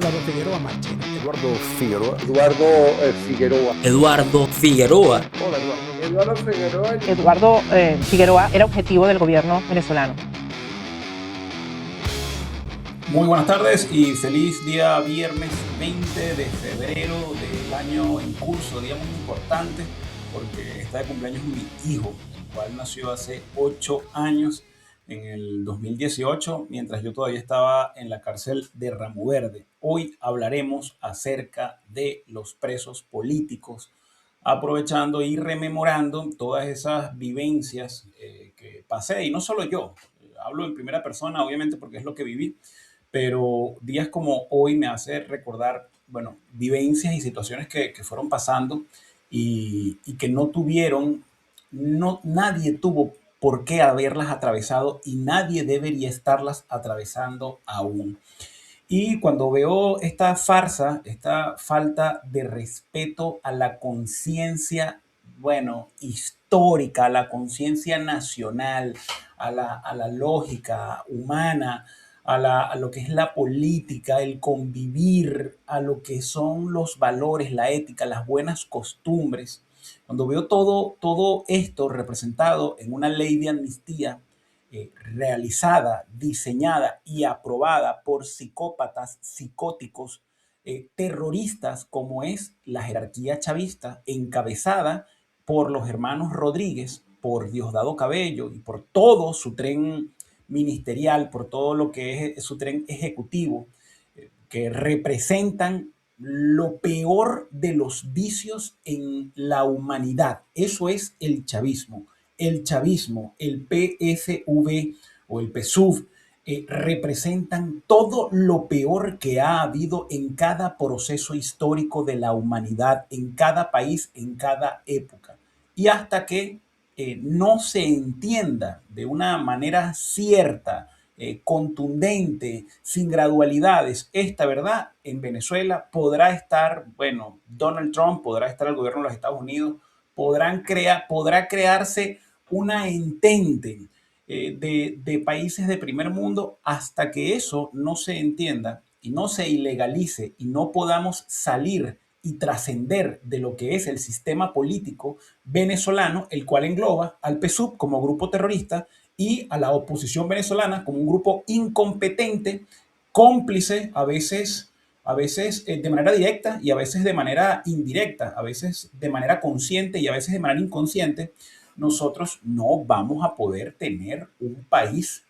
Eduardo Figueroa Marchena. Eduardo Figueroa. Figueroa. Eduardo Figueroa. Hola, Eduardo Figueroa. Eduardo Figueroa era objetivo del gobierno venezolano. Muy buenas tardes y feliz día viernes 20 de febrero del año en curso, día muy importante porque está de cumpleaños mi hijo, el cual nació hace 8 años en el 2018, mientras yo todavía estaba en la cárcel de Ramo Verde. Hoy hablaremos acerca de los presos políticos, aprovechando y rememorando todas esas vivencias que pasé, y no solo yo, hablo en primera persona obviamente porque es lo que viví, pero días como hoy me hace recordar, bueno, vivencias y situaciones que fueron pasando y que no tuvieron, nadie tuvo por qué haberlas atravesado y nadie debería estarlas atravesando aún. Y cuando veo esta farsa, esta falta de respeto a la conciencia, bueno, histórica, a la conciencia nacional, a la lógica humana, a lo que es la política, el convivir, a lo que son los valores, la ética, las buenas costumbres, cuando veo todo esto representado en una ley de amnistía, realizada, diseñada y aprobada por psicópatas, psicóticos, terroristas, como es la jerarquía chavista, encabezada por los hermanos Rodríguez, por Diosdado Cabello y por todo su tren ministerial, por todo lo que es su tren ejecutivo, que representan lo peor de los vicios en la humanidad. Eso es el chavismo. El chavismo, el PSV o el PSUV, representan todo lo peor que ha habido en cada proceso histórico de la humanidad, en cada país, en cada época. Y hasta que no se entienda de una manera cierta, contundente, sin gradualidades, esta verdad, en Venezuela podrá estar, bueno, Donald Trump, podrá estar el gobierno de los Estados Unidos, podrá crearse una entente de países de primer mundo, hasta que eso no se entienda y no se ilegalice y no podamos salir y trascender de lo que es el sistema político venezolano, el cual engloba al PSUV como grupo terrorista y a la oposición venezolana como un grupo incompetente, cómplice a veces de manera directa y a veces de manera indirecta, a veces de manera consciente y a veces de manera inconsciente. Nosotros no vamos a poder tener un país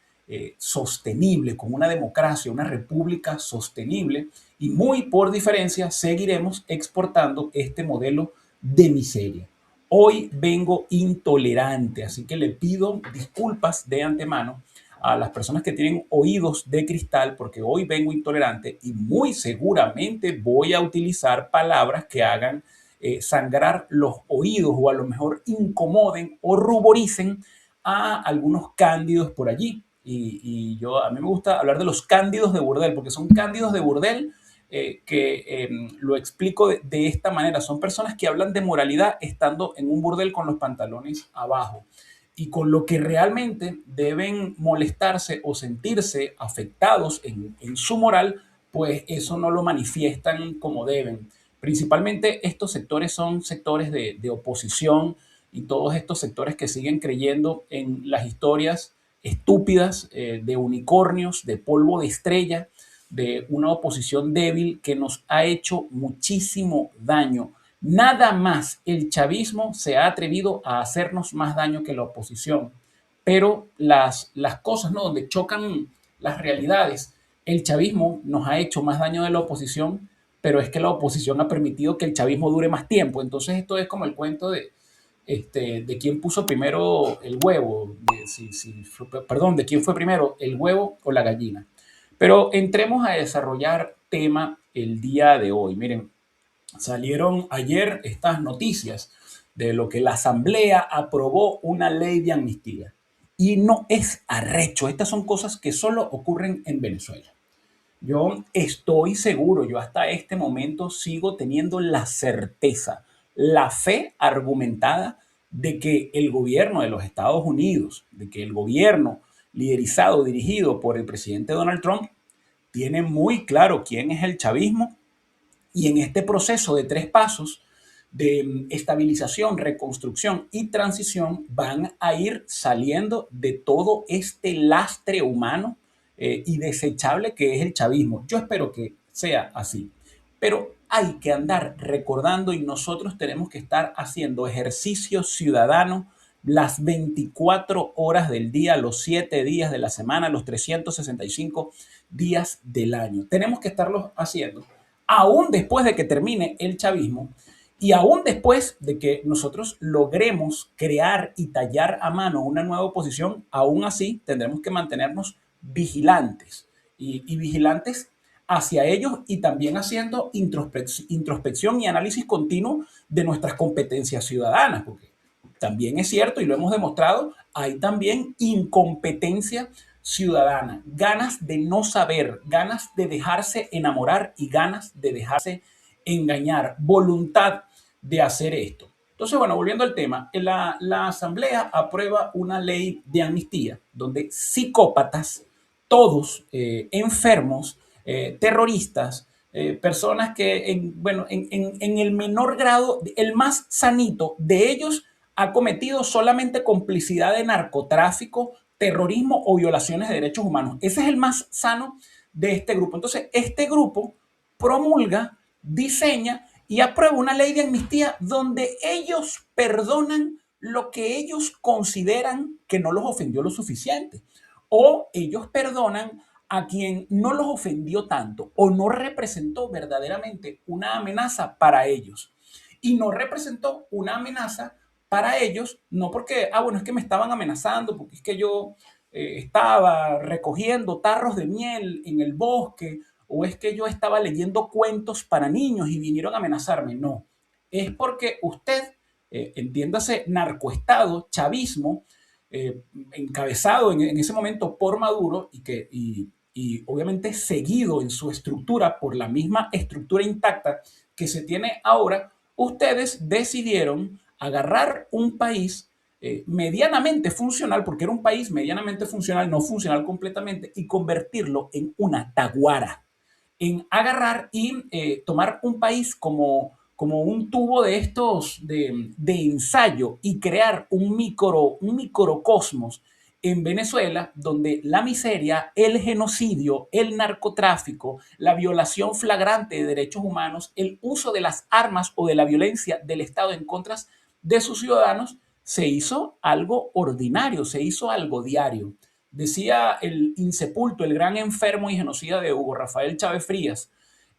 sostenible, con una democracia, una república sostenible, y muy por diferencia seguiremos exportando este modelo de miseria. Hoy vengo intolerante, así que le pido disculpas de antemano a las personas que tienen oídos de cristal, porque hoy vengo intolerante y muy seguramente voy a utilizar palabras que hagan sangrar los oídos, o a lo mejor incomoden o ruboricen a algunos cándidos por allí. A mí me gusta hablar de los cándidos de burdel, porque son cándidos de burdel lo explico de esta manera. Son personas que hablan de moralidad estando en un burdel con los pantalones abajo, y con lo que realmente deben molestarse o sentirse afectados en su moral, pues eso no lo manifiestan como deben. Principalmente estos sectores son sectores de oposición, y todos estos sectores que siguen creyendo en las historias estúpidas de unicornios, de polvo de estrella, de una oposición débil que nos ha hecho muchísimo daño. Nada más el chavismo se ha atrevido a hacernos más daño que la oposición. Pero las cosas, ¿no?, donde chocan las realidades, el chavismo nos ha hecho más daño de la oposición, pero es que la oposición ha permitido que el chavismo dure más tiempo. Entonces esto es como el cuento de quién puso primero el huevo, de quién fue primero, el huevo o la gallina. Pero entremos a desarrollar tema el día de hoy. Miren, salieron ayer estas noticias de lo que la Asamblea aprobó una ley de amnistía. Y no es arrecho, estas son cosas que solo ocurren en Venezuela. Yo estoy seguro, yo hasta este momento sigo teniendo la certeza, la fe argumentada de que el gobierno de los Estados Unidos, de que el gobierno liderizado, dirigido por el presidente Donald Trump, tiene muy claro quién es el chavismo y en este proceso de 3 pasos de estabilización, reconstrucción y transición van a ir saliendo de todo este lastre humano y desechable que es el chavismo. Yo espero que sea así, pero hay que andar recordando y nosotros tenemos que estar haciendo ejercicio ciudadano las 24 horas del día, los 7 días de la semana, los 365 días del año. Tenemos que estarlos haciendo aún después de que termine el chavismo y aún después de que nosotros logremos crear y tallar a mano una nueva oposición, aún así tendremos que mantenernos vigilantes y vigilantes hacia ellos y también haciendo introspección y análisis continuo de nuestras competencias ciudadanas, porque también es cierto y lo hemos demostrado, hay también incompetencia ciudadana, ganas de no saber, ganas de dejarse enamorar y ganas de dejarse engañar, voluntad de hacer esto. Entonces, bueno, volviendo al tema, la Asamblea aprueba una ley de amnistía donde psicópatas, todos enfermos, terroristas, personas que, en el menor grado, el más sanito de ellos ha cometido solamente complicidad de narcotráfico, terrorismo o violaciones de derechos humanos. Ese es el más sano de este grupo. Entonces, este grupo promulga, diseña y aprueba una ley de amnistía donde ellos perdonan lo que ellos consideran que no los ofendió lo suficiente. O ellos perdonan a quien no los ofendió tanto o no representó verdaderamente una amenaza para ellos. Y no representó una amenaza para ellos, no porque, bueno, es que me estaban amenazando, porque es que yo estaba recogiendo tarros de miel en el bosque, o es que yo estaba leyendo cuentos para niños y vinieron a amenazarme. No, es porque usted, entiéndase, narcoestado, chavismo, encabezado en ese momento por Maduro y obviamente seguido en su estructura por la misma estructura intacta que se tiene ahora, ustedes decidieron agarrar un país medianamente funcional, porque era un país medianamente funcional, no funcional completamente, y convertirlo en una taguara, en agarrar y tomar un país como un tubo de estos de ensayo y crear un microcosmos en Venezuela donde la miseria, el genocidio, el narcotráfico, la violación flagrante de derechos humanos, el uso de las armas o de la violencia del Estado en contra de sus ciudadanos se hizo algo ordinario, se hizo algo diario. Decía el insepulto, el gran enfermo y genocida de Hugo Rafael Chávez Frías,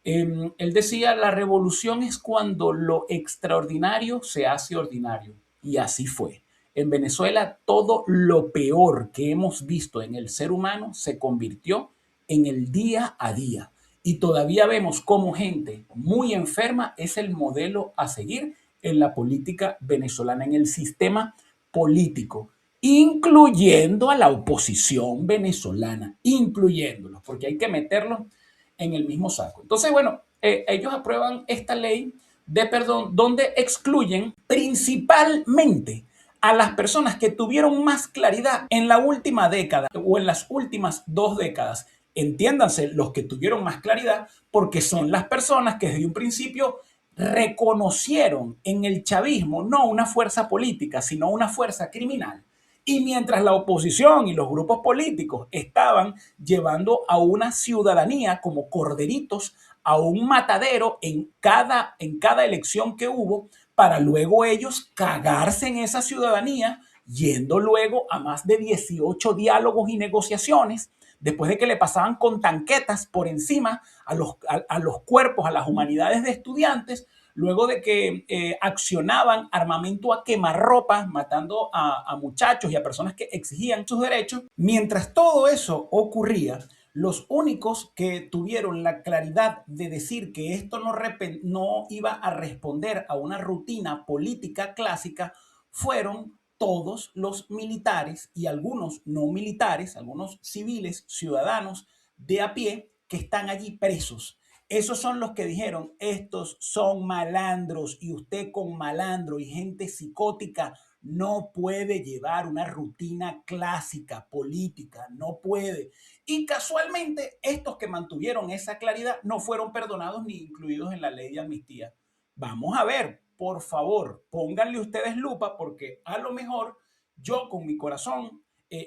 él decía, la revolución es cuando lo extraordinario se hace ordinario. Y así fue. En Venezuela, todo lo peor que hemos visto en el ser humano se convirtió en el día a día. Y todavía vemos cómo gente muy enferma es el modelo a seguir en la política venezolana, en el sistema político, incluyendo a la oposición venezolana, incluyéndolos, porque hay que meterlos en el mismo saco. Entonces, bueno, ellos aprueban esta ley de perdón donde excluyen principalmente a las personas que tuvieron más claridad en la última década o en las últimas 2 décadas. Entiéndanse los que tuvieron más claridad porque son las personas que desde un principio reconocieron en el chavismo no una fuerza política, sino una fuerza criminal. Y mientras la oposición y los grupos políticos estaban llevando a una ciudadanía como corderitos a un matadero en cada elección que hubo, para luego ellos cagarse en esa ciudadanía, yendo luego a más de 18 diálogos y negociaciones, después de que le pasaban con tanquetas por encima a los cuerpos, a las humanidades de estudiantes, luego de que accionaban armamento a quemarropa, matando a muchachos y a personas que exigían sus derechos. Mientras todo eso ocurría, los únicos que tuvieron la claridad de decir que esto no iba a responder a una rutina política clásica fueron todos los militares y algunos no militares, algunos civiles, ciudadanos de a pie que están allí presos. Esos son los que dijeron, estos son malandros y usted con malandro y gente psicótica no puede llevar una rutina clásica política, no puede. Y casualmente, estos que mantuvieron esa claridad no fueron perdonados ni incluidos en la ley de amnistía. Vamos a ver, por favor, pónganle ustedes lupa, porque a lo mejor yo con mi corazón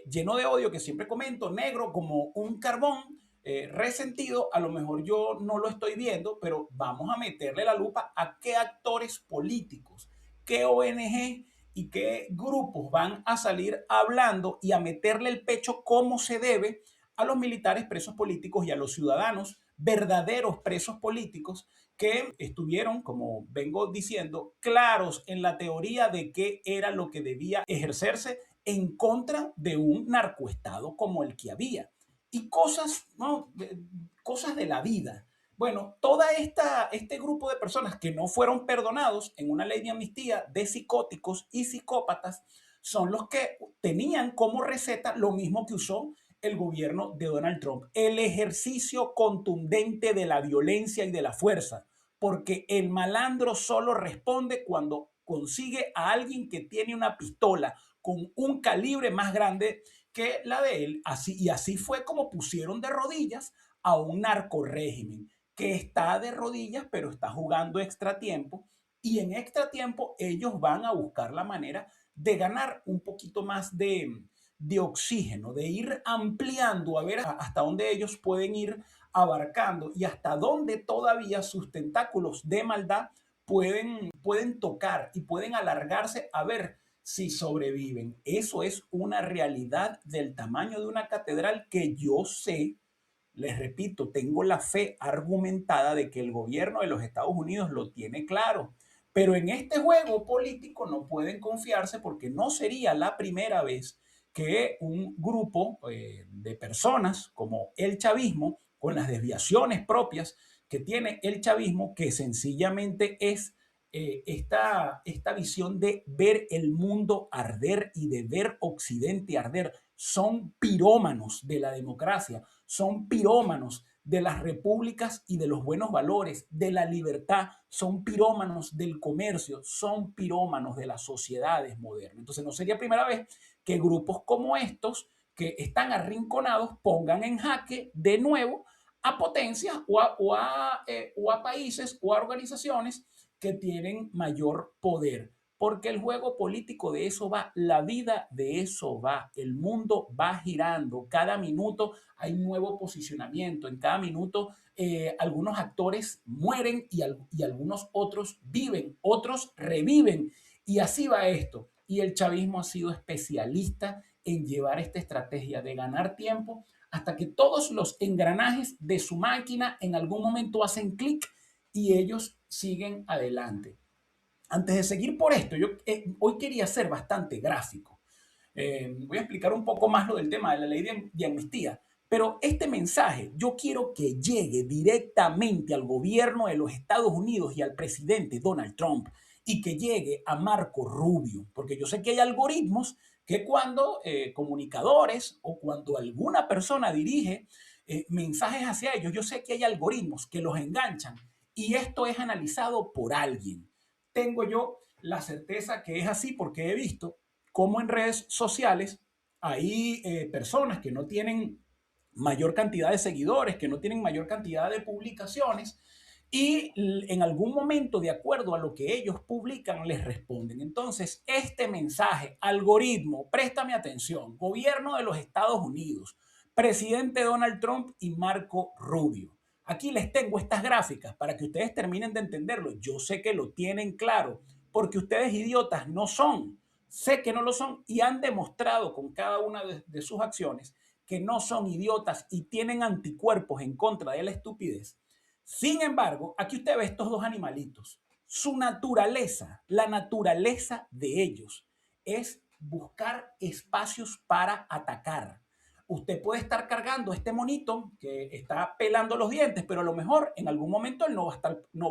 lleno de odio, que siempre comento, negro como un carbón, resentido, a lo mejor yo no lo estoy viendo, pero vamos a meterle la lupa a qué actores políticos, qué ONG y qué grupos van a salir hablando y a meterle el pecho como se debe a los militares presos políticos y a los ciudadanos verdaderos presos políticos que estuvieron, como vengo diciendo, claros en la teoría de qué era lo que debía ejercerse en contra de un narcoestado como el que había. Y cosas, ¿no? Cosas de la vida. Bueno, este grupo de personas que no fueron perdonados en una ley de amnistía de psicóticos y psicópatas son los que tenían como receta lo mismo que usó el gobierno de Donald Trump, el ejercicio contundente de la violencia y de la fuerza, porque el malandro solo responde cuando consigue a alguien que tiene una pistola con un calibre más grande que la de él. Y así fue como pusieron de rodillas a un narcorrégimen que está de rodillas, pero está jugando extra tiempo. Y en extra tiempo ellos van a buscar la manera de ganar un poquito más de oxígeno, de ir ampliando a ver hasta dónde ellos pueden ir abarcando y hasta dónde todavía sus tentáculos de maldad pueden tocar y pueden alargarse a ver si sobreviven. Eso es una realidad del tamaño de una catedral que yo sé, les repito, tengo la fe argumentada de que el gobierno de los Estados Unidos lo tiene claro. Pero en este juego político no pueden confiarse porque no sería la primera vez que un grupo de personas como el chavismo, con las desviaciones propias que tiene el chavismo, que sencillamente es esta visión de ver el mundo arder y de ver Occidente arder. Son pirómanos de la democracia, son pirómanos de las repúblicas y de los buenos valores, de la libertad, son pirómanos del comercio, son pirómanos de las sociedades modernas. Entonces no sería primera vez que grupos como estos, que están arrinconados, pongan en jaque de nuevo a potencias o a países o a organizaciones que tienen mayor poder. Porque el juego político de eso va, la vida de eso va, el mundo va girando, cada minuto hay un nuevo posicionamiento, en cada minuto algunos actores mueren y algunos otros viven, otros reviven y así va esto. Y el chavismo ha sido especialista en llevar esta estrategia de ganar tiempo hasta que todos los engranajes de su máquina en algún momento hacen clic y ellos siguen adelante. Antes de seguir por esto, yo hoy quería ser bastante gráfico. Voy a explicar un poco más lo del tema de la ley de amnistía, pero este mensaje yo quiero que llegue directamente al gobierno de los Estados Unidos y al presidente Donald Trump y que llegue a Marco Rubio, porque yo sé que hay algoritmos que cuando comunicadores o cuando alguna persona dirige mensajes hacia ellos, yo sé que hay algoritmos que los enganchan y esto es analizado por alguien. Tengo yo la certeza que es así porque he visto cómo en redes sociales hay personas que no tienen mayor cantidad de seguidores, que no tienen mayor cantidad de publicaciones y en algún momento, de acuerdo a lo que ellos publican, les responden. Entonces, este mensaje, algoritmo, préstame atención, gobierno de los Estados Unidos, presidente Donald Trump y Marco Rubio. Aquí les tengo estas gráficas para que ustedes terminen de entenderlo. Yo sé que lo tienen claro, porque ustedes idiotas no son. Sé que no lo son y han demostrado con cada una de sus acciones que no son idiotas y tienen anticuerpos en contra de la estupidez. Sin embargo, aquí usted ve estos dos animalitos. Su naturaleza, la naturaleza de ellos es buscar espacios para atacar. Usted puede estar cargando este monito que está pelando los dientes, pero a lo mejor en algún momento él no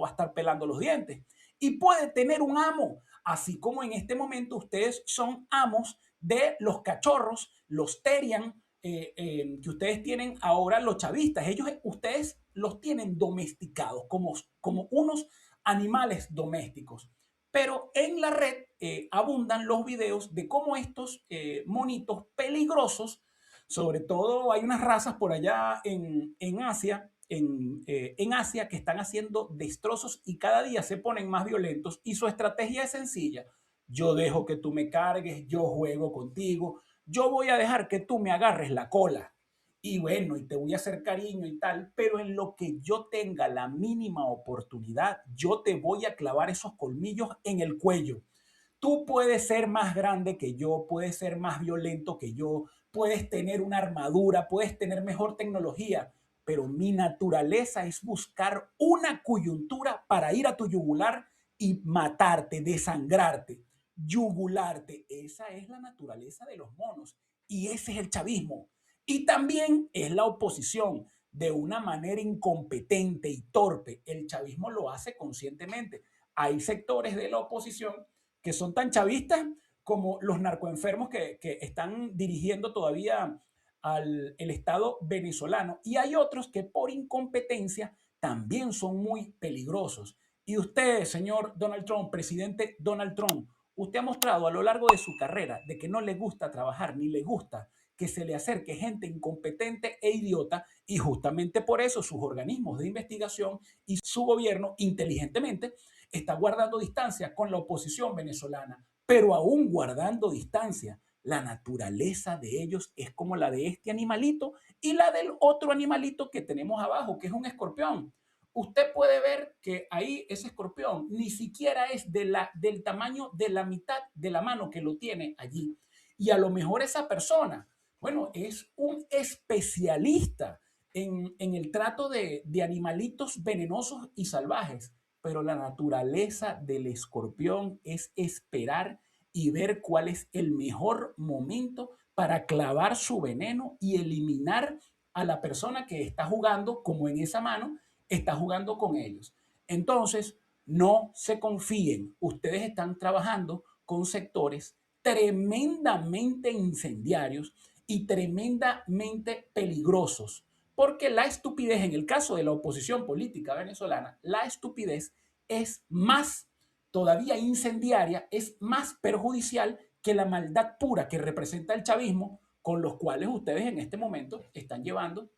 va a estar pelando los dientes. Y puede tener un amo, así como en este momento ustedes son amos de los cachorros, los terian, que ustedes tienen ahora los chavistas. Ustedes los tienen domesticados como unos animales domésticos. Pero en la red abundan los videos de cómo estos monitos peligrosos, sobre todo hay unas razas por allá en Asia, en Asia, que están haciendo destrozos y cada día se ponen más violentos y su estrategia es sencilla. Yo dejo que tú me cargues, yo juego contigo, yo voy a dejar que tú me agarres la cola y bueno, y te voy a hacer cariño y tal, pero en lo que yo tenga la mínima oportunidad, yo te voy a clavar esos colmillos en el cuello. Tú puedes ser más grande que yo, puedes ser más violento que yo, puedes tener una armadura, puedes tener mejor tecnología, pero mi naturaleza es buscar una coyuntura para ir a tu yugular y matarte, desangrarte, yugularte. Esa es la naturaleza de los monos y ese es el chavismo. Y también es la oposición de una manera incompetente y torpe. El chavismo lo hace conscientemente. Hay sectores de la oposición que son tan chavistas como los narcoenfermos que están dirigiendo todavía el Estado venezolano. Y hay otros que por incompetencia también son muy peligrosos. Y usted, señor Donald Trump, presidente Donald Trump, usted ha mostrado a lo largo de su carrera de que no le gusta trabajar ni le gusta que se le acerque gente incompetente e idiota y justamente por eso sus organismos de investigación y su gobierno inteligentemente está guardando distancia con la oposición venezolana, pero aún guardando distancia. La naturaleza de ellos es como la de este animalito y la del otro animalito que tenemos abajo, que es un escorpión. Usted puede ver que ahí ese escorpión ni siquiera es del tamaño de la mitad de la mano que lo tiene allí. Y a lo mejor esa persona, bueno, es un especialista en el trato de animalitos venenosos y salvajes, pero la naturaleza del escorpión es esperar y ver cuál es el mejor momento para clavar su veneno y eliminar a la persona que está jugando, como en esa mano, está jugando con ellos. Entonces, no se confíen. Ustedes están trabajando con sectores tremendamente incendiarios y tremendamente peligrosos. Porque la estupidez, en el caso de la oposición política venezolana, la estupidez es más todavía incendiaria, es más perjudicial que la maldad pura que representa el chavismo, con los cuales ustedes en este momento están llevando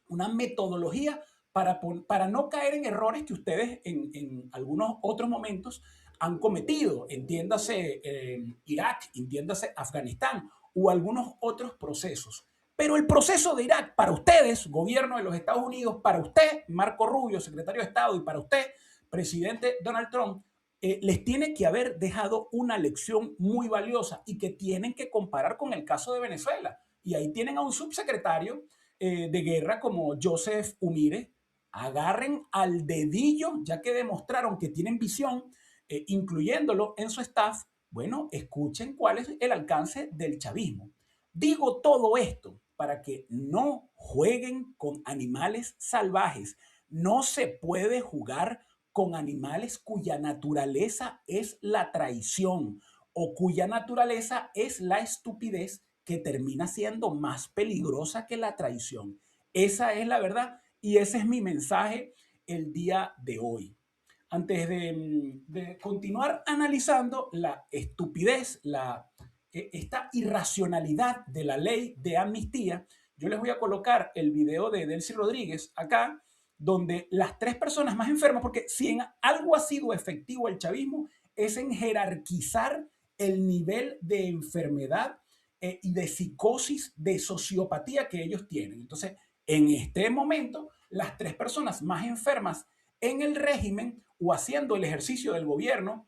una metodología para no caer en errores que ustedes en algunos otros momentos han cometido, entiéndase Irak, entiéndase Afganistán o algunos otros procesos. Pero el proceso de Irak, para ustedes, gobierno de los Estados Unidos, para usted, Marco Rubio, secretario de Estado, y para usted, presidente Donald Trump, les tiene que haber dejado una lección muy valiosa y que tienen que comparar con el caso de Venezuela. Y ahí tienen a un subsecretario de guerra como Joseph Umire. Agarren al dedillo, ya que demostraron que tienen visión, incluyéndolo en su staff. Bueno, escuchen cuál es el alcance del chavismo. Digo todo esto para que no jueguen con animales salvajes. No se puede jugar con animales cuya naturaleza es la traición o cuya naturaleza es la estupidez, que termina siendo más peligrosa que la traición. Esa es la verdad y ese es mi mensaje el día de hoy. Antes de continuar analizando la estupidez, esta irracionalidad de la ley de amnistía, yo les voy a colocar el video de Delcy Rodríguez acá, donde las tres personas más enfermas, porque si en algo ha sido efectivo el chavismo, es en jerarquizar el nivel de enfermedad y de psicosis, de sociopatía que ellos tienen. Entonces, en este momento, las tres personas más enfermas en el régimen o haciendo el ejercicio del gobierno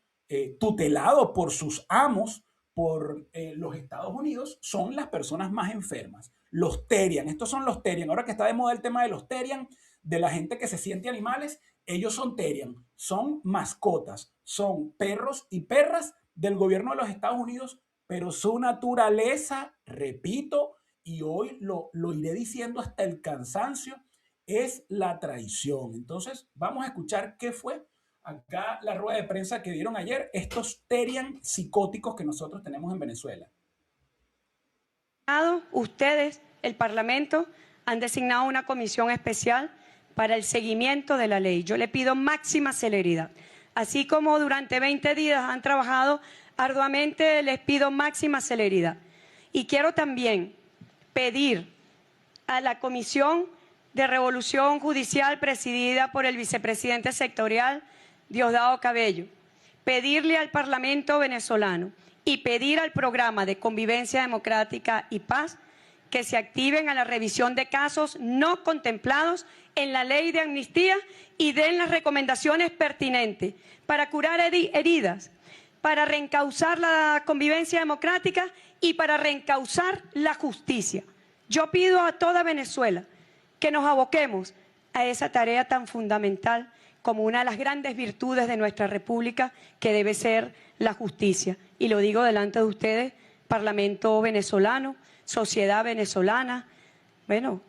tutelado por sus amos, por los Estados Unidos, son las personas más enfermas. Los Terian, estos son los Terian. Ahora que está de moda el tema de los Terian, de la gente que se siente animales, ellos son Terian, son mascotas, son perros y perras del gobierno de los Estados Unidos, pero su naturaleza, repito, y hoy lo iré diciendo hasta el cansancio, es la traición. Entonces, vamos a escuchar qué fue acá la rueda de prensa que dieron ayer estos Terian psicóticos que nosotros tenemos en Venezuela. Ustedes, el Parlamento, han designado una comisión especial para el seguimiento de la ley. Yo le pido máxima celeridad. Así como durante 20 días han trabajado arduamente, les pido máxima celeridad. Y quiero también pedir a la Comisión de Revolución Judicial presidida por el vicepresidente sectorial Diosdado Cabello, pedirle al Parlamento venezolano y pedir al Programa de Convivencia Democrática y Paz que se activen a la revisión de casos no contemplados en la ley de amnistía y den las recomendaciones pertinentes para curar heridas, para reencauzar la convivencia democrática y para reencauzar la justicia. Yo pido a toda Venezuela que nos aboquemos a esa tarea tan fundamental como una de las grandes virtudes de nuestra República, que debe ser la justicia. Y lo digo delante de ustedes, Parlamento venezolano, sociedad venezolana, bueno,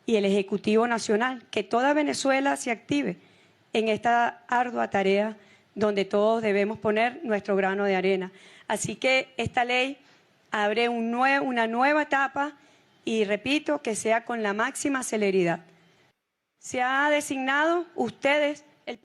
y el Ejecutivo Nacional, que toda Venezuela se active en esta ardua tarea donde todos debemos poner nuestro grano de arena. Así que esta ley abre una nueva etapa y repito que sea con la máxima celeridad. Se ha designado ustedes el...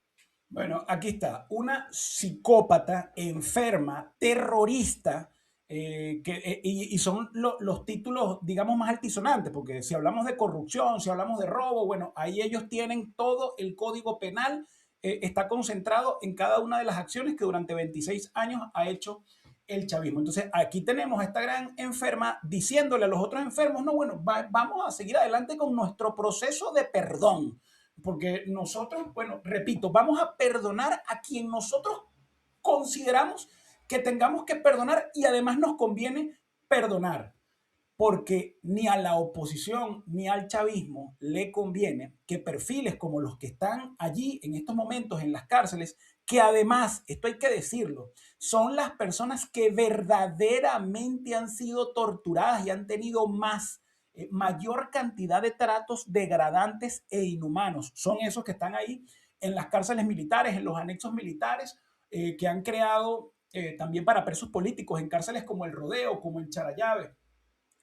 Bueno, aquí está, una psicópata, enferma, terrorista, y son los títulos, digamos, más altisonantes, porque si hablamos de corrupción, si hablamos de robo, bueno, ahí ellos tienen todo el código penal, está concentrado en cada una de las acciones que durante 26 años ha hecho el chavismo. Entonces, aquí tenemos a esta gran enferma diciéndole a los otros enfermos, no, bueno, vamos a seguir adelante con nuestro proceso de perdón, porque nosotros, bueno, repito, vamos a perdonar a quien nosotros consideramos que tengamos que perdonar y además nos conviene perdonar, porque ni a la oposición ni al chavismo le conviene que perfiles como los que están allí en estos momentos en las cárceles, que además, esto hay que decirlo, son las personas que verdaderamente han sido torturadas y han tenido mayor cantidad de tratos degradantes e inhumanos. Son esos que están ahí en las cárceles militares, en los anexos militares, que han creado también para presos políticos en cárceles como el Rodeo, como el Charallave.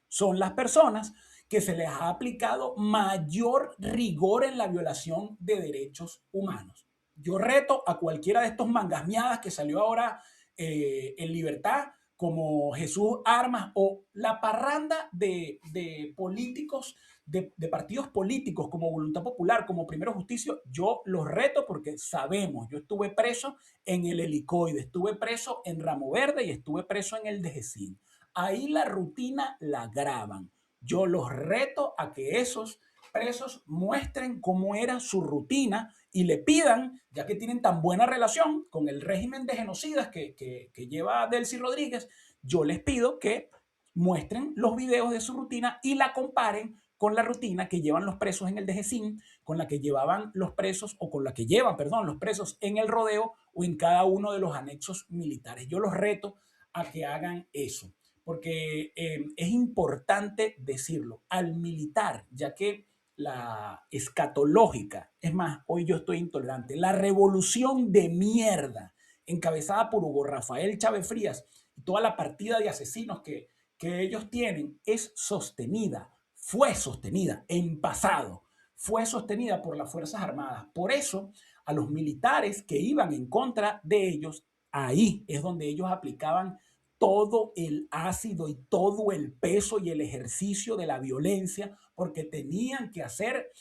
Son las personas que se les ha aplicado mayor rigor en la violación de derechos humanos. Yo reto a cualquiera de estos mangasmiadas que salió ahora en libertad, como Jesús Armas o la parranda de políticos, de partidos políticos como Voluntad Popular, como Primero Justicia. Yo los reto porque sabemos, yo estuve preso en el Helicoide, estuve preso en Ramo Verde y estuve preso en el DGCIN. Ahí la rutina la graban. Yo los reto a que esos presos muestren cómo era su rutina y le pidan, ya que tienen tan buena relación con el régimen de genocidas que lleva Delcy Rodríguez, yo les pido que muestren los videos de su rutina y la comparen con la rutina que llevan los presos en el DGCIN, con la que llevaban los presos, o con la que llevan, perdón, los presos en el Rodeo o en cada uno de los anexos militares. Yo los reto a que hagan eso, porque es importante decirlo, al militar, ya que la escatológica, es más, hoy yo estoy intolerante, la revolución de mierda encabezada por Hugo Rafael Chávez Frías y toda la partida de asesinos que ellos tienen es sostenida, fue sostenida en pasado, fue sostenida por las Fuerzas Armadas. Por eso, a los militares que iban en contra de ellos, ahí es donde ellos aplicaban todo el ácido y todo el peso y el ejercicio de la violencia, porque tenían que hacer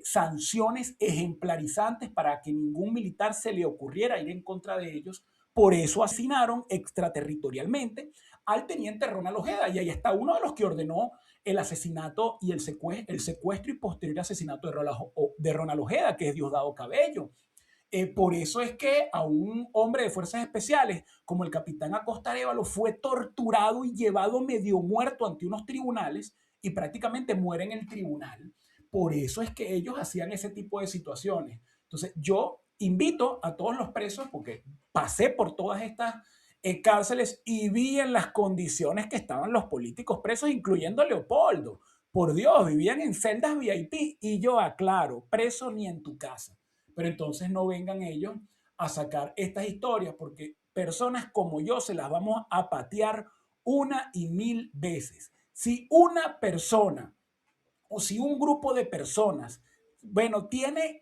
sanciones ejemplarizantes para que ningún militar se le ocurriera ir en contra de ellos. Por eso asesinaron extraterritorialmente al teniente Ronald Ojeda, y ahí está uno de los que ordenó el asesinato y el secuestro y posterior asesinato de Ronald Ojeda, que es Diosdado Cabello. Por eso es que a un hombre de fuerzas especiales como el capitán Acosta Arévalo fue torturado y llevado medio muerto ante unos tribunales y prácticamente muere en el tribunal. Por eso es que ellos hacían ese tipo de situaciones. Entonces yo invito a todos los presos, porque pasé por todas estas cárceles y vi en las condiciones que estaban los políticos presos, incluyendo a Leopoldo. Por Dios, vivían en celdas VIP, y yo aclaro, preso ni en tu casa. Pero entonces no vengan ellos a sacar estas historias, porque personas como yo se las vamos a patear una y mil veces. Si una persona o si un grupo de personas, bueno, tiene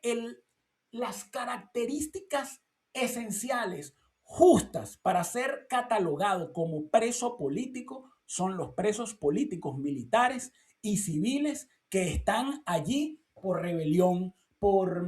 las características esenciales, justas para ser catalogado como preso político son los presos políticos militares y civiles que están allí por rebelión, por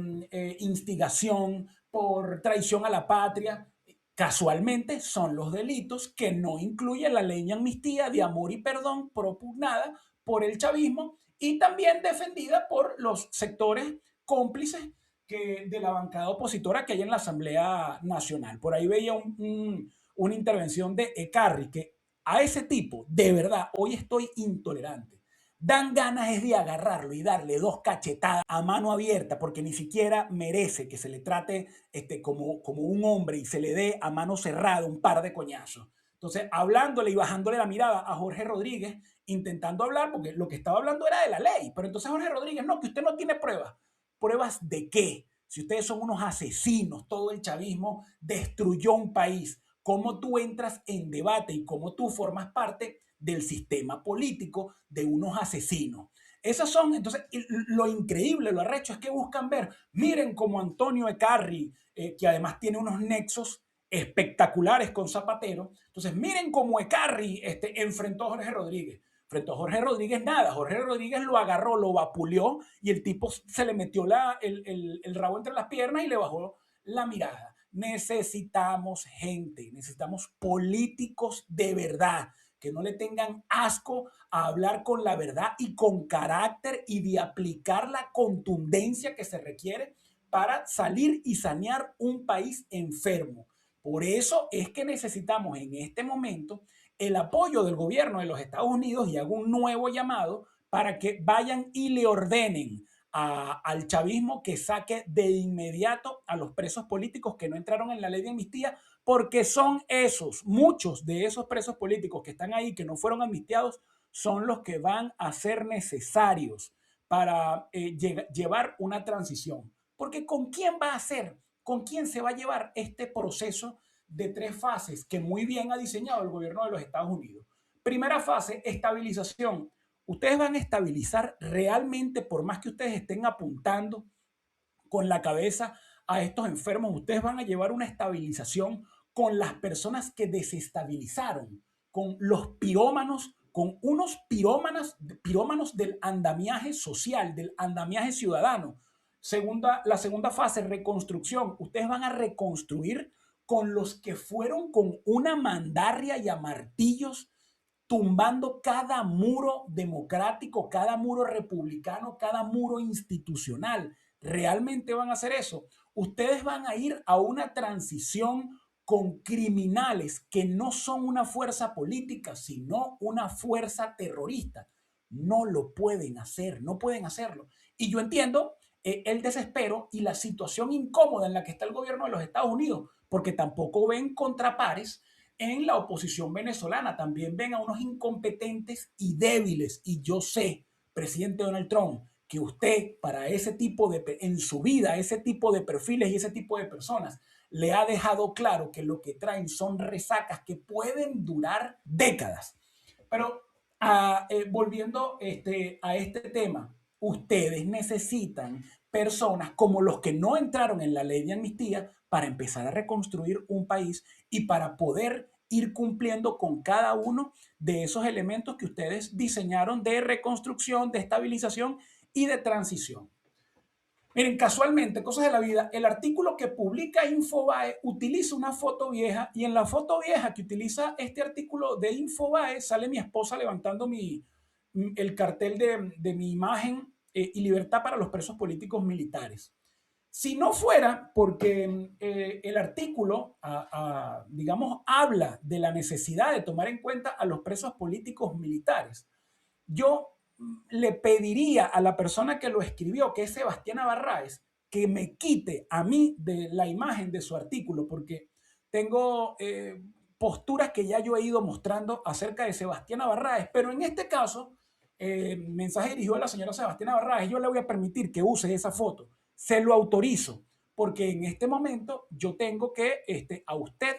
instigación, por traición a la patria. Casualmente son los delitos que no incluye la ley de amnistía de amor y perdón propugnada por el chavismo y también defendida por los sectores cómplices de la bancada opositora que hay en la Asamblea Nacional. Por ahí veía una intervención de Ecarri, que a ese tipo, de verdad, hoy estoy intolerante. Dan ganas es de agarrarlo y darle 2 cachetadas a mano abierta, porque ni siquiera merece que se le trate como un hombre y se le dé a mano cerrada un par de coñazos. Entonces, hablándole y bajándole la mirada a Jorge Rodríguez, intentando hablar, porque lo que estaba hablando era de la ley, pero entonces Jorge Rodríguez, no, que usted no tiene pruebas. ¿Pruebas de qué? Si ustedes son unos asesinos, todo el chavismo destruyó un país. ¿Cómo tú entras en debate y cómo tú formas parte del sistema político de unos asesinos? Esas son, entonces, lo increíble, lo arrecho es que buscan ver, miren como Antonio Ecarri, que además tiene unos nexos espectaculares con Zapatero, entonces miren cómo Ecarri enfrentó a Jorge Rodríguez. Frente a Jorge Rodríguez, nada. Jorge Rodríguez lo agarró, lo vapuleó y el tipo se le metió el rabo entre las piernas y le bajó la mirada. Necesitamos gente, necesitamos políticos de verdad, que no le tengan asco a hablar con la verdad y con carácter y de aplicar la contundencia que se requiere para salir y sanear un país enfermo. Por eso es que necesitamos en este momento el apoyo del gobierno de los Estados Unidos y hago un nuevo llamado para que vayan y le ordenen al chavismo que saque de inmediato a los presos políticos que no entraron en la ley de amnistía, porque son esos, muchos de esos presos políticos que están ahí, que no fueron amnistiados, son los que van a ser necesarios para llevar una transición. Porque ¿con quién va a ser? ¿Con quién se va a llevar este proceso de 3 fases que muy bien ha diseñado el gobierno de los Estados Unidos? Primera fase, estabilización. Ustedes van a estabilizar realmente, por más que ustedes estén apuntando con la cabeza a estos enfermos, ustedes van a llevar una estabilización con las personas que desestabilizaron, con los pirómanos, con unos pirómanos del andamiaje social, del andamiaje ciudadano. La segunda fase, reconstrucción. Ustedes van a reconstruir con los que fueron con una mandarria y a martillos tumbando cada muro democrático, cada muro republicano, cada muro institucional. ¿Realmente van a hacer eso? Ustedes van a ir a una transición con criminales que no son una fuerza política, sino una fuerza terrorista. No lo pueden hacer, no pueden hacerlo. Y yo entiendo el desespero y la situación incómoda en la que está el gobierno de los Estados Unidos, porque tampoco ven contrapares en la oposición venezolana. También ven a unos incompetentes y débiles. Y yo sé, presidente Donald Trump, que usted para ese tipo en su vida, ese tipo de perfiles y ese tipo de personas, le ha dejado claro que lo que traen son resacas que pueden durar décadas. Pero volviendo a este tema, ustedes necesitan personas como los que no entraron en la ley de amnistía para empezar a reconstruir un país y para poder ir cumpliendo con cada uno de esos elementos que ustedes diseñaron de reconstrucción, de estabilización y de transición. Miren, casualmente, cosas de la vida, el artículo que publica Infobae utiliza una foto vieja y en la foto vieja que utiliza este artículo de Infobae sale mi esposa levantando el cartel de mi imagen y libertad para los presos políticos militares. Si no fuera porque el artículo, digamos, habla de la necesidad de tomar en cuenta a los presos políticos militares, yo le pediría a la persona que lo escribió, que es Sebastiana Barraez, que me quite a mí de la imagen de su artículo, porque tengo posturas que ya yo he ido mostrando acerca de Sebastiana Barraez, pero en este caso, mensaje dirigido a la señora Sebastiana Barraez, yo le voy a permitir que use esa foto, se lo autorizo, porque en este momento yo tengo que a usted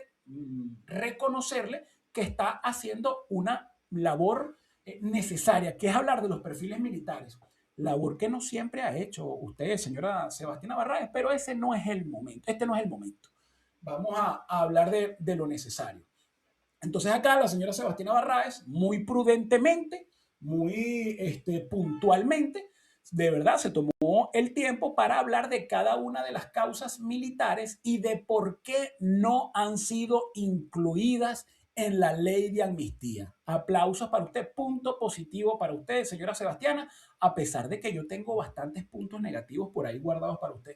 reconocerle que está haciendo una labor necesaria, que es hablar de los perfiles militares, labor que no siempre ha hecho usted, señora Sebastiana Barraez, pero ese no es el momento, este no es el momento. vamos a hablar de lo necesario. Entonces acá la señora Sebastiana Barraez, muy prudentemente, muy puntualmente, de verdad se tomó el tiempo para hablar de cada una de las causas militares y de por qué no han sido incluidas en la ley de amnistía. Aplausos para usted, punto positivo para usted, señora Sebastiana, a pesar de que yo tengo bastantes puntos negativos por ahí guardados para usted.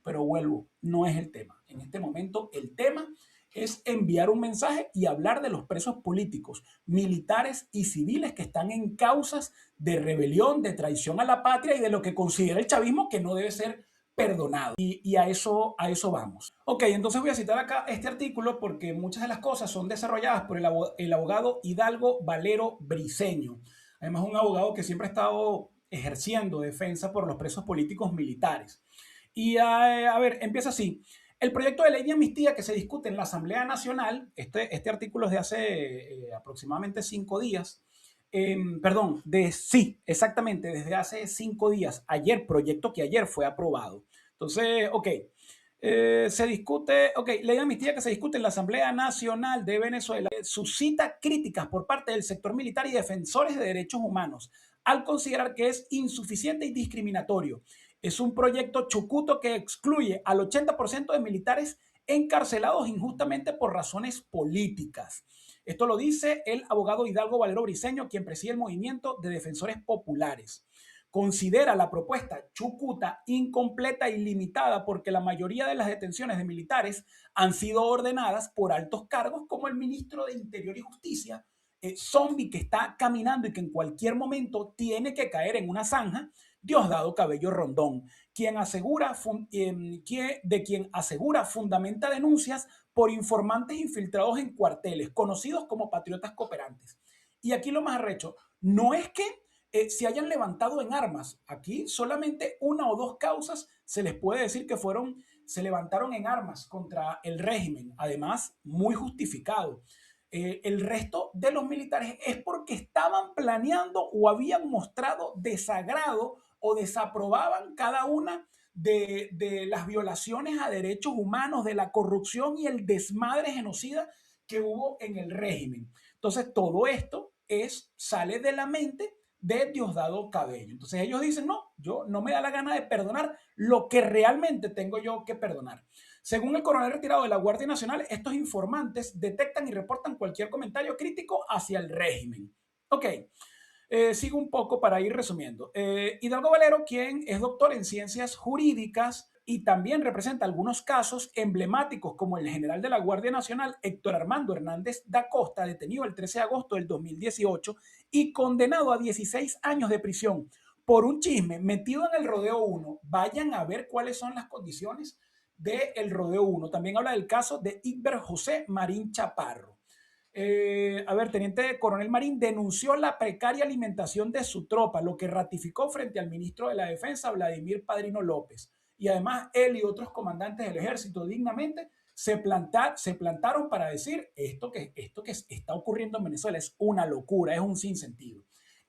Pero vuelvo, no es el tema. En este momento el tema es enviar un mensaje y hablar de los presos políticos, militares y civiles que están en causas de rebelión, de traición a la patria y de lo que considera el chavismo que no debe ser perdonado. Y a eso vamos. Ok, entonces voy a citar acá este artículo porque muchas de las cosas son desarrolladas por el abogado Hidalgo Valero Briceño. Además, un abogado que siempre ha estado ejerciendo defensa por los presos políticos militares. Y a ver, empieza así. El proyecto de ley de amnistía que se discute en la Asamblea Nacional, este artículo es de hace aproximadamente 5 días, perdón, sí, exactamente, desde hace 5 días, proyecto que ayer fue aprobado. Entonces, ok, se discute, ley de amnistía que se discute en la Asamblea Nacional de Venezuela suscita críticas por parte del sector militar y defensores de derechos humanos al considerar que es insuficiente y discriminatorio. Es un proyecto chucuto que excluye al 80% de militares encarcelados injustamente por razones políticas. Esto lo dice el abogado Hidalgo Valero Briceño, quien preside el movimiento de defensores populares. Considera la propuesta chucuta incompleta y limitada porque la mayoría de las detenciones de militares han sido ordenadas por altos cargos como el ministro de Interior y Justicia, zombie que está caminando y que en cualquier momento tiene que caer en una zanja, Diosdado Cabello Rondón, quien asegura fundamenta denuncias por informantes infiltrados en cuarteles, conocidos como patriotas cooperantes. Y aquí lo más arrecho, no es que se hayan levantado en armas. Aquí solamente una o dos causas se les puede decir que se levantaron en armas contra el régimen, además muy justificado. El resto de los militares es porque estaban planeando o habían mostrado desagrado o desaprobaban cada una de las violaciones a derechos humanos, de la corrupción y el desmadre genocida que hubo en el régimen. Entonces, todo esto sale de la mente de Diosdado Cabello. Entonces ellos dicen, no, yo no me da la gana de perdonar lo que realmente tengo yo que perdonar. Según el coronel retirado de la Guardia Nacional, estos informantes detectan y reportan cualquier comentario crítico hacia el régimen. Ok, sigo un poco para ir resumiendo. Hidalgo Valero, quien es doctor en ciencias jurídicas y también representa algunos casos emblemáticos como el general de la Guardia Nacional, Héctor Armando Hernández da Costa, detenido el 13 de agosto del 2018 y condenado a 16 años de prisión por un chisme metido en el Rodeo 1. Vayan a ver cuáles son las condiciones del Rodeo 1. También habla del caso de Igber José Marín Chaparro. Teniente Coronel Marín denunció la precaria alimentación de su tropa, lo que ratificó frente al ministro de la Defensa, Vladimir Padrino López. Y además él y otros comandantes del ejército dignamente se plantaron para decir esto que está ocurriendo en Venezuela es una locura, es un sinsentido.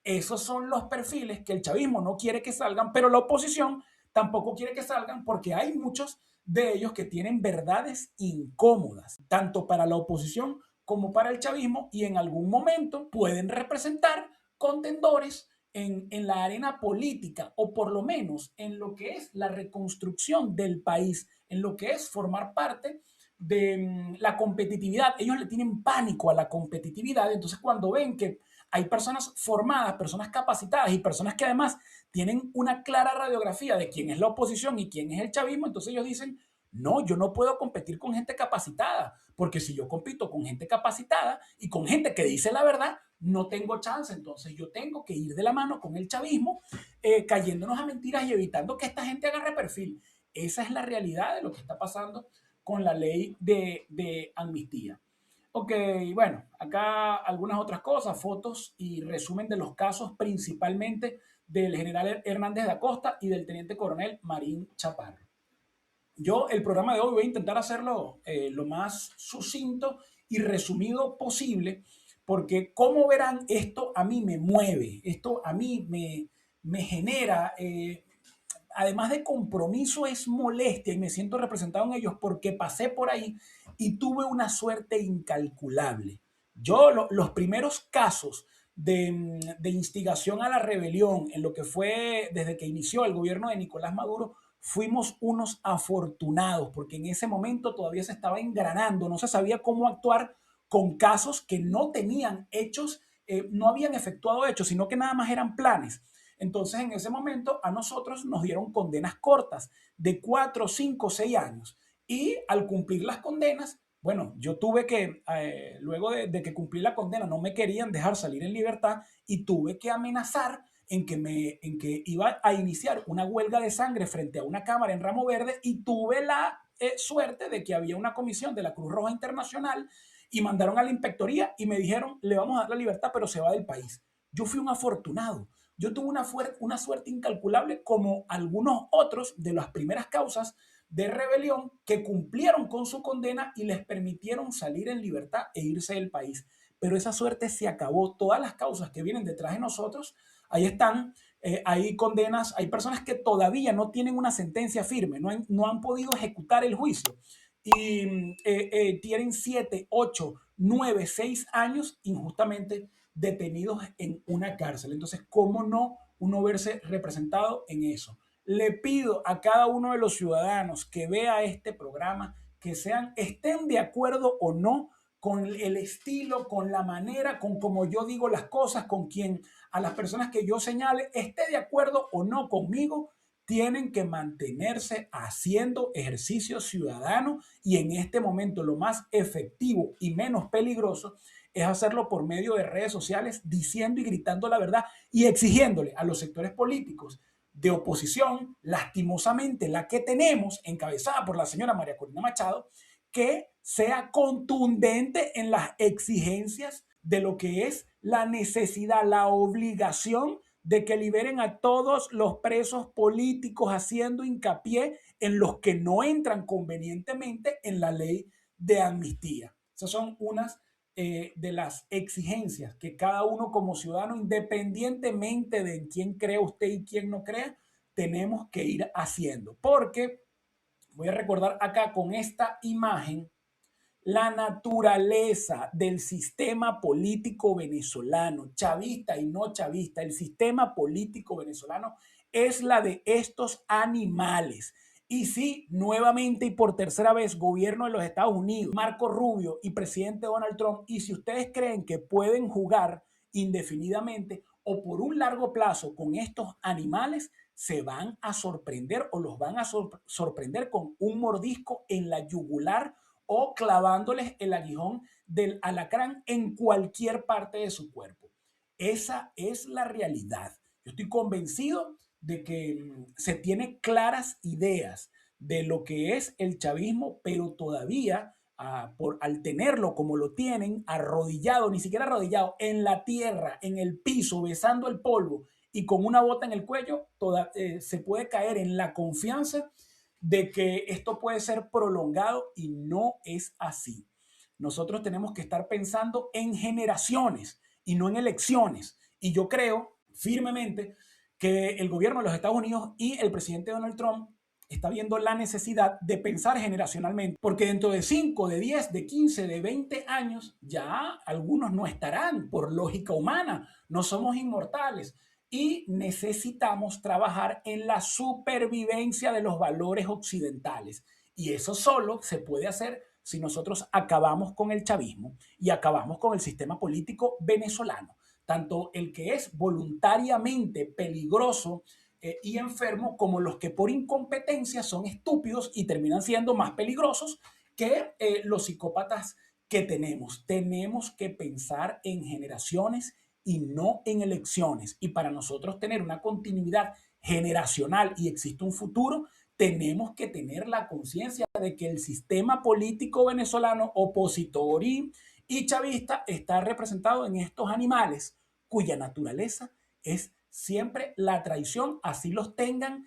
Esos son los perfiles que el chavismo no quiere que salgan, pero la oposición tampoco quiere que salgan porque hay muchos de ellos que tienen verdades incómodas, tanto para la oposición como para el chavismo, y en algún momento pueden representar contendores en la arena política, o por lo menos en lo que es la reconstrucción del país, en lo que es formar parte de la competitividad. Ellos le tienen pánico a la competitividad, entonces cuando ven que hay personas formadas, personas capacitadas y personas que además tienen una clara radiografía de quién es la oposición y quién es el chavismo, entonces ellos dicen, no, yo no puedo competir con gente capacitada, porque si yo compito con gente capacitada y con gente que dice la verdad, no tengo chance. Entonces yo tengo que ir de la mano con el chavismo, cayéndonos a mentiras y evitando que esta gente agarre perfil. Esa es la realidad de lo que está pasando con la ley de amnistía. Ok, bueno, acá algunas otras cosas, fotos y resumen de los casos principalmente del general Hernández da Costa y del teniente coronel Marín Chaparro. Yo el programa de hoy voy a intentar hacerlo lo más sucinto y resumido posible, porque como verán, esto a mí me mueve, esto a mí me genera además de compromiso, es molestia y me siento representado en ellos porque pasé por ahí y tuve una suerte incalculable. Los primeros casos de instigación a la rebelión en lo que fue desde que inició el gobierno de Nicolás Maduro, fuimos unos afortunados porque en ese momento todavía se estaba engranando, no se sabía cómo actuar con casos que no tenían hechos, no habían efectuado hechos, sino que nada más eran planes. Entonces, en ese momento, a nosotros nos dieron condenas cortas de 4, 5, 6 años. Y al cumplir las condenas, bueno, yo tuve que, luego de que cumplí la condena, no me querían dejar salir en libertad y tuve que amenazar en que iba a iniciar una huelga de sangre frente a una cámara en Ramo Verde y tuve la suerte de que había una comisión de la Cruz Roja Internacional y mandaron a la inspectoría y me dijeron, le vamos a dar la libertad, pero se va del país. Yo fui un afortunado. Yo tuve una suerte incalculable como algunos otros de las primeras causas de rebelión que cumplieron con su condena y les permitieron salir en libertad e irse del país. Pero esa suerte se acabó. Todas las causas que vienen detrás de nosotros, ahí están. Hay condenas, hay personas que todavía no tienen una sentencia firme, no han podido ejecutar el juicio y tienen 7, 8, 9, 6 años injustamente detenidos en una cárcel. Entonces, ¿cómo no uno verse representado en eso? Le pido a cada uno de los ciudadanos que vea este programa que estén de acuerdo o no con el estilo, con la manera, con cómo yo digo las cosas, con quien a las personas que yo señale, esté de acuerdo o no conmigo, tienen que mantenerse haciendo ejercicio ciudadano y en este momento lo más efectivo y menos peligroso es hacerlo por medio de redes sociales diciendo y gritando la verdad y exigiéndole a los sectores políticos de oposición, lastimosamente la que tenemos, encabezada por la señora María Corina Machado, que sea contundente en las exigencias de lo que es la necesidad, la obligación de que liberen a todos los presos políticos, haciendo hincapié en los que no entran convenientemente en la ley de amnistía. Esas son unas de las exigencias que cada uno como ciudadano, independientemente de quién cree usted y quién no crea, tenemos que ir haciendo. Porque voy a recordar acá con esta imagen la naturaleza del sistema político venezolano, chavista y no chavista. El sistema político venezolano es la de estos animales. Y sí, nuevamente y por tercera vez, gobierno de los Estados Unidos, Marco Rubio y presidente Donald Trump, y si ustedes creen que pueden jugar indefinidamente o por un largo plazo con estos animales, se van a sorprender o los van a sorprender con un mordisco en la yugular o clavándoles el aguijón del alacrán en cualquier parte de su cuerpo. Esa es la realidad. Yo estoy convencido de que se tiene claras ideas de lo que es el chavismo, pero todavía al tenerlo como lo tienen, arrodillado, ni siquiera arrodillado, en la tierra, en el piso, besando el polvo y con una bota en el cuello, se puede caer en la confianza de que esto puede ser prolongado y no es así. Nosotros tenemos que estar pensando en generaciones y no en elecciones. Y yo creo firmemente que el gobierno de los Estados Unidos y el presidente Donald Trump está viendo la necesidad de pensar generacionalmente, porque dentro de 5, de 10, de 15, de 20 años, ya algunos no estarán por lógica humana, no somos inmortales y necesitamos trabajar en la supervivencia de los valores occidentales. Y eso solo se puede hacer si nosotros acabamos con el chavismo y acabamos con el sistema político venezolano, tanto el que es voluntariamente peligroso y enfermo, como los que por incompetencia son estúpidos y terminan siendo más peligrosos que los psicópatas que tenemos. Tenemos que pensar en generaciones y no en elecciones. Y para nosotros tener una continuidad generacional y existe un futuro, tenemos que tener la conciencia de que el sistema político venezolano opositor y chavista está representado en estos animales cuya naturaleza es siempre la traición, así los tengan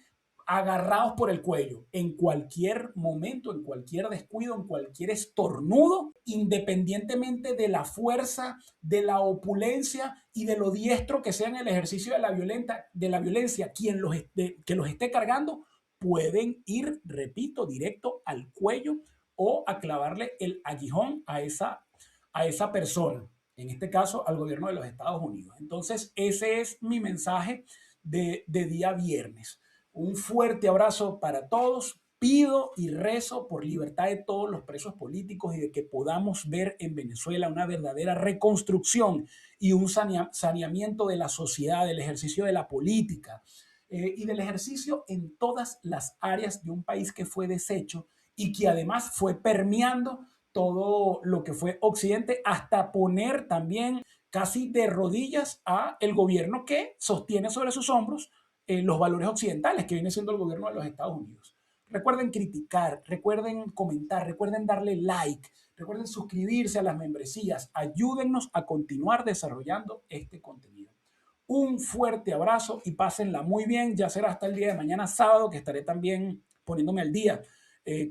agarrados por el cuello en cualquier momento, en cualquier descuido, en cualquier estornudo, independientemente de la fuerza, de la opulencia y de lo diestro que sea en el ejercicio de la violencia, que los esté cargando, pueden ir, repito, directo al cuello o a clavarle el aguijón a esa persona, en este caso al gobierno de los Estados Unidos. Entonces, ese es mi mensaje de día viernes. Un fuerte abrazo para todos. Pido y rezo por libertad de todos los presos políticos y de que podamos ver en Venezuela una verdadera reconstrucción y un saneamiento de la sociedad, del ejercicio de la política y del ejercicio en todas las áreas de un país que fue deshecho y que además fue permeando todo lo que fue Occidente hasta poner también casi de rodillas a el gobierno que sostiene sobre sus hombros los valores occidentales, que viene siendo el gobierno de los Estados Unidos. Recuerden criticar, recuerden comentar, recuerden darle like, recuerden suscribirse a las membresías. Ayúdennos a continuar desarrollando este contenido. Un fuerte abrazo y pásenla muy bien. Ya será hasta el día de mañana sábado que estaré también poniéndome al día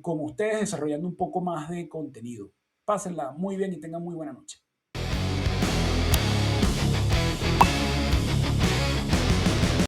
con ustedes, desarrollando un poco más de contenido. Pásenla muy bien y tengan muy buena noche.